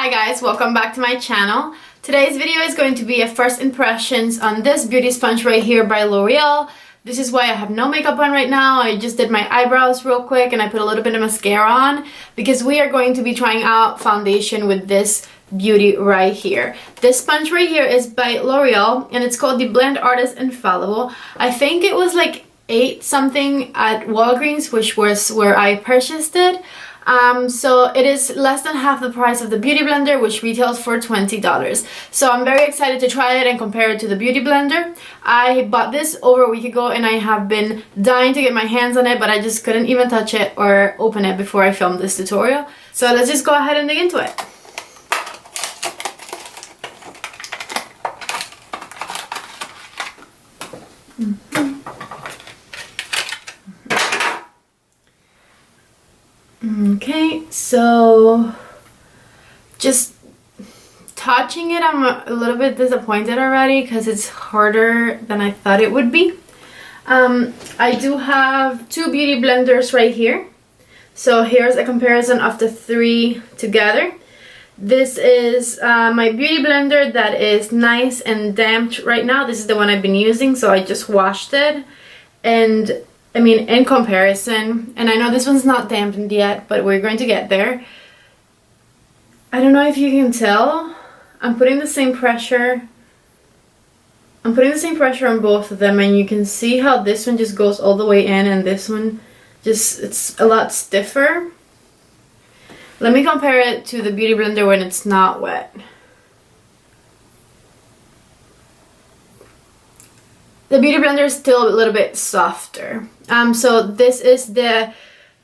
Hi guys, welcome back to my channel. Today's video is going to be a first impressions on this beauty sponge right here by L'Oreal. This is why I have no makeup on right now. I just did my eyebrows real quick and I put a little bit of mascara on because we are going to be trying out foundation with this beauty right here. This sponge right here is by L'Oreal and it's called the Blend Artist Infallible. I think it was like $8 something at Walgreens, which was where I purchased it. So it is less than half the price of the Beauty Blender, which retails for $20. So I'm very excited to try it and compare it to the Beauty Blender. I bought this over a week ago and I have been dying to get my hands on it, but I just couldn't even touch it or open it before I filmed this tutorial. So let's just go ahead and dig into it. Okay, so just touching it, I'm a little bit disappointed already because it's harder than I thought it would be. I do have two beauty blenders right here. So here's a comparison of the three together. This is my beauty blender that is nice and damped right now. This is the one I've been using, so I just washed it. And I mean, in comparison, and I know this one's not dampened yet, but we're going to get there. I don't know if you can tell. I'm putting the same pressure on both of them, and you can see how this one just goes all the way in and this one just, it's a lot stiffer. Let me compare it to the Beauty Blender when it's not wet. The Beauty Blender is still a little bit softer. So this is the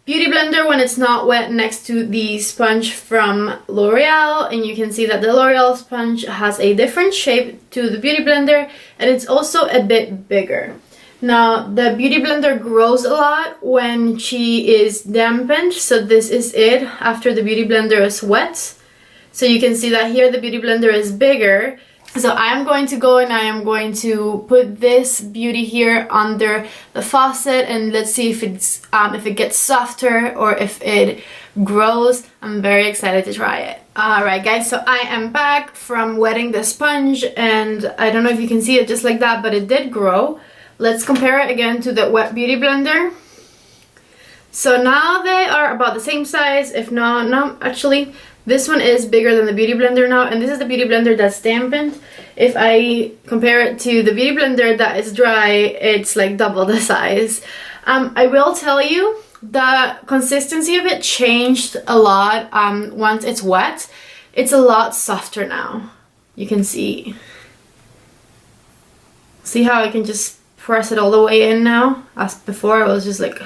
Beauty Blender when it's not wet next to the sponge from L'Oreal, and you can see that the L'Oreal sponge has a different shape to the Beauty Blender and it's also a bit bigger. Now the Beauty Blender grows a lot when she is dampened, so this is it after the Beauty Blender is wet. So you can see that here the Beauty Blender is bigger. So I am going to go and I am going to put this beauty here under the faucet and let's see if it's if it gets softer or if it grows. I'm very excited to try it. Alright guys, so I am back from wetting the sponge and I don't know if you can see it just like that, but it did grow. Let's compare it again to the wet Beauty Blender. So now they are about the same size, if not, no, actually this one is bigger than the Beauty Blender now, and this is the Beauty Blender that's dampened. If I compare it to the Beauty Blender that is dry, it's like double the size. I will tell you, the consistency of it changed a lot once it's wet. It's a lot softer now. You can see. See how I can just press it all the way in now? As before, I was just like...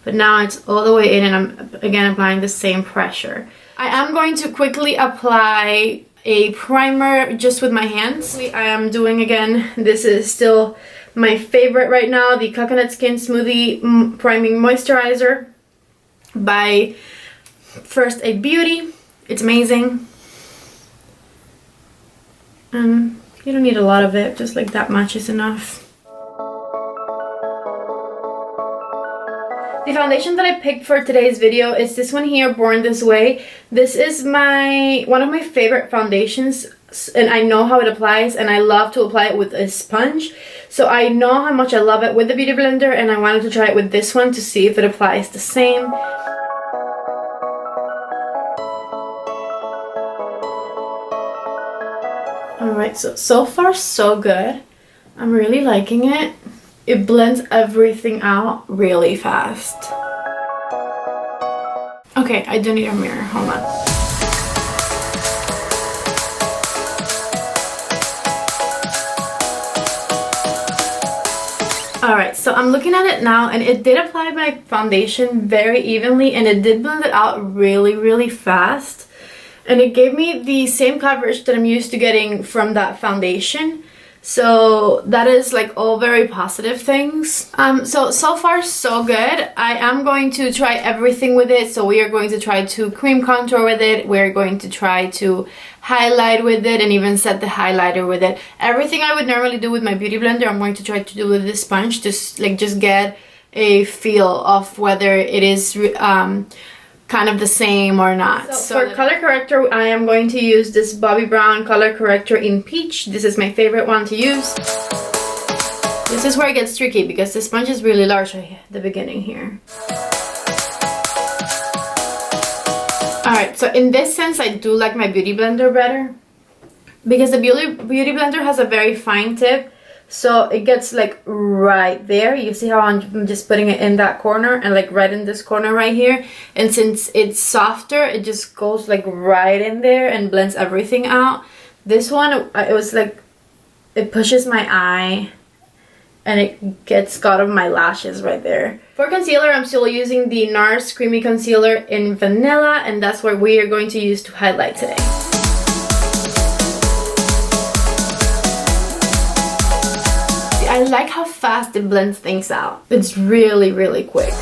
But now it's all the way in and I'm again applying the same pressure. I am going to quickly apply a primer just with my hands. I am doing again, this is still my favorite right now, the Coconut Skin Smoothie Priming Moisturizer by First Aid Beauty. It's amazing. You don't need a lot of it, just like that much is enough. The foundation that I picked for today's video is this one here, Born This Way. This is one of my favorite foundations and I know how it applies and I love to apply it with a sponge. So I know how much I love it with the Beauty Blender and I wanted to try it with this one to see if it applies the same. Alright, so far so good. I'm really liking it. It blends everything out really fast. Okay, I do need a mirror. Hold on. Alright, so I'm looking at it now and it did apply my foundation very evenly and it did blend it out really, really fast. And it gave me the same coverage that I'm used to getting from that foundation. So that is like all very positive things. So far so good. I am going to try everything with it. So we are going to try to cream contour with it. We're going to try to highlight with it and even set the highlighter with it. Everything I would normally do with my Beauty Blender, I'm going to try to do with this sponge. Just get a feel of whether it is kind of the same or not. So for color corrector, I am going to use this Bobbi Brown color corrector in Peach. This is my favorite one to use. This is where it gets tricky because the sponge is really large at the beginning here. Alright, so in this sense, I do like my Beauty Blender better because the Beauty Blender has a very fine tip, so it gets like right there. You see how I'm just putting it in that corner and like right in this corner right here, and since it's softer, it just goes like right in there and blends everything out. This one, it was like, it pushes my eye and it gets out of my lashes right there. For concealer, I'm still using the NARS Creamy Concealer in Vanilla, and that's what we are going to use to highlight today. I like how fast it blends things out. It's really, really quick.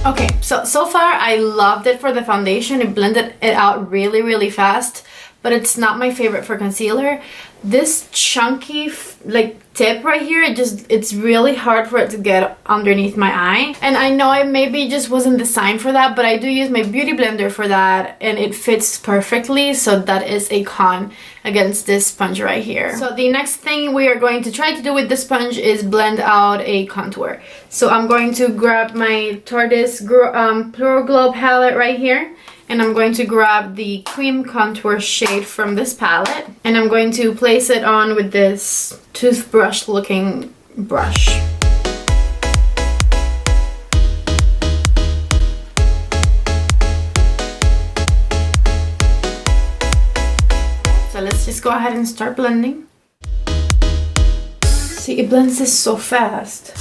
Okay, so far I loved it for the foundation. It blended it out really, really fast, but it's not my favorite for concealer. This chunky like tip right here, it's really hard for it to get underneath my eye, and I know it maybe just wasn't designed for that, but I do use my Beauty Blender for that and it fits perfectly, so that is a con against this sponge right here. So the next thing we are going to try to do with this sponge is blend out a contour. So I'm going to grab my Tarte Pure Glow palette right here, and I'm going to grab the cream contour shade from this palette, and I'm going to place it on with this toothbrush looking brush. So let's just go ahead and start blending. See, it blends this so fast.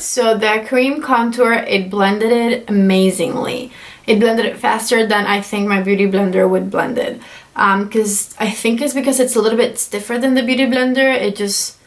So the cream contour, it blended it amazingly. It blended it faster than I think my Beauty Blender would blend it. Because I think it's because it's a little bit stiffer than the Beauty Blender. It just,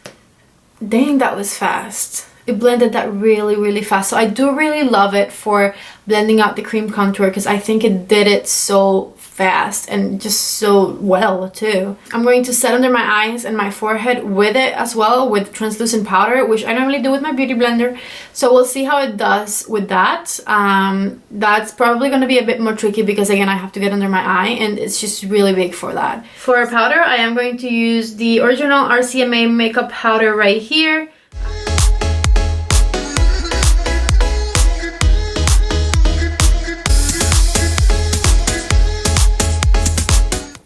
dang, that was fast. It blended that really, really fast. So I do really love it for blending out the cream contour because I think it did it so fast and just so well too. I'm going to set under my eyes and my forehead with it as well, with translucent powder, which I normally do with my Beauty Blender. So we'll see how it does with that. That's probably going to be a bit more tricky because again, I have to get under my eye and it's just really big for that. For powder, I am going to use the original RCMA makeup powder right here.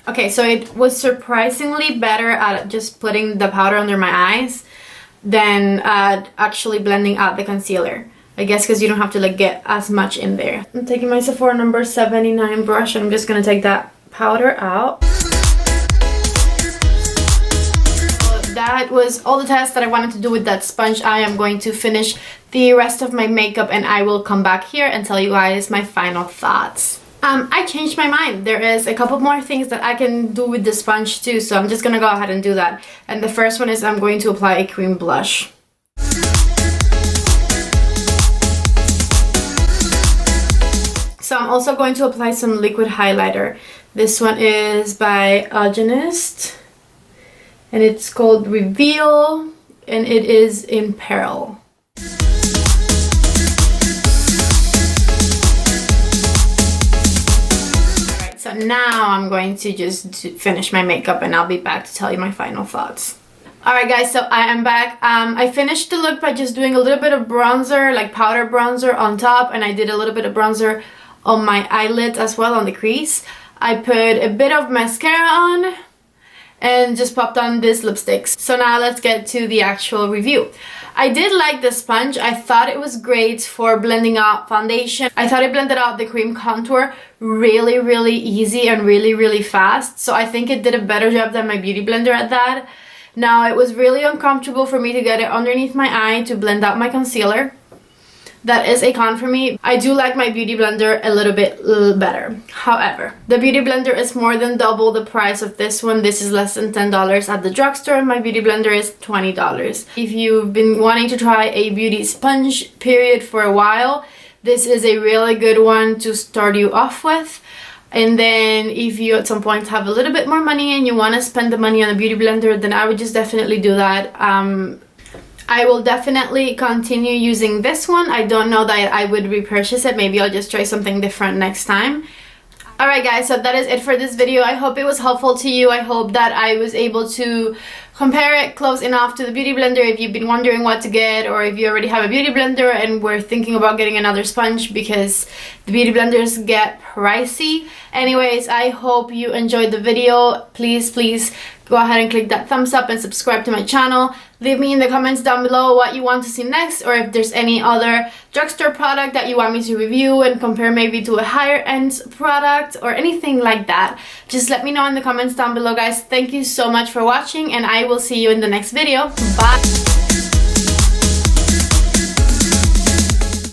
Okay, so it was surprisingly better at just putting the powder under my eyes than actually blending out the concealer. I guess because you don't have to like get as much in there. I'm taking my Sephora number 79 brush and I'm just gonna take that powder out. So that was all the tests that I wanted to do with that sponge. I am going to finish the rest of my makeup and I will come back here and tell you guys my final thoughts. I changed my mind. There is a couple more things that I can do with the sponge too, so I'm just gonna go ahead and do that. And the first one is I'm going to apply a cream blush. So I'm also going to apply some liquid highlighter. This one is by Alonso and it's called Reveal and it is in Pearl. So now I'm going to just finish my makeup and I'll be back to tell you my final thoughts. Alright guys, so I am back. I finished the look by just doing a little bit of bronzer, like powder bronzer on top, and I did a little bit of bronzer on my eyelids as well, on the crease. I put a bit of mascara on and just popped on this lipstick. So now let's get to the actual review. I did like the sponge. I thought it was great for blending out foundation. I thought it blended out the cream contour really, really easy and really, really fast. So I think it did a better job than my Beauty Blender at that. Now, it was really uncomfortable for me to get it underneath my eye to blend out my concealer. that is a con for me. I do like my beauty blender a little bit better. However, the beauty blender is more than double the price of this one. This is less than $10 at the drugstore, and my beauty blender is $20. If you've been wanting to try a beauty sponge period for a while, this is a really good one to start you off with. And then if you at some point have a little bit more money and you want to spend the money on a beauty blender, then I would just definitely do that. I will definitely continue using this one. I don't know that I would repurchase it. Maybe I'll just try something different next time. Alright guys, so that is it for this video. I hope it was helpful to you. I hope that I was able to compare it close enough to the beauty blender if you've been wondering what to get, or if you already have a beauty blender and were thinking about getting another sponge because the beauty blenders get pricey. Anyways, I hope you enjoyed the video. Please go ahead and click that thumbs up and subscribe to my channel. Leave me in the comments down below what you want to see next, or if there's any other drugstore product that you want me to review and compare maybe to a higher end product or anything like that. Just let me know in the comments down below, guys. Thank you so much for watching, and I will see you in the next video. Bye!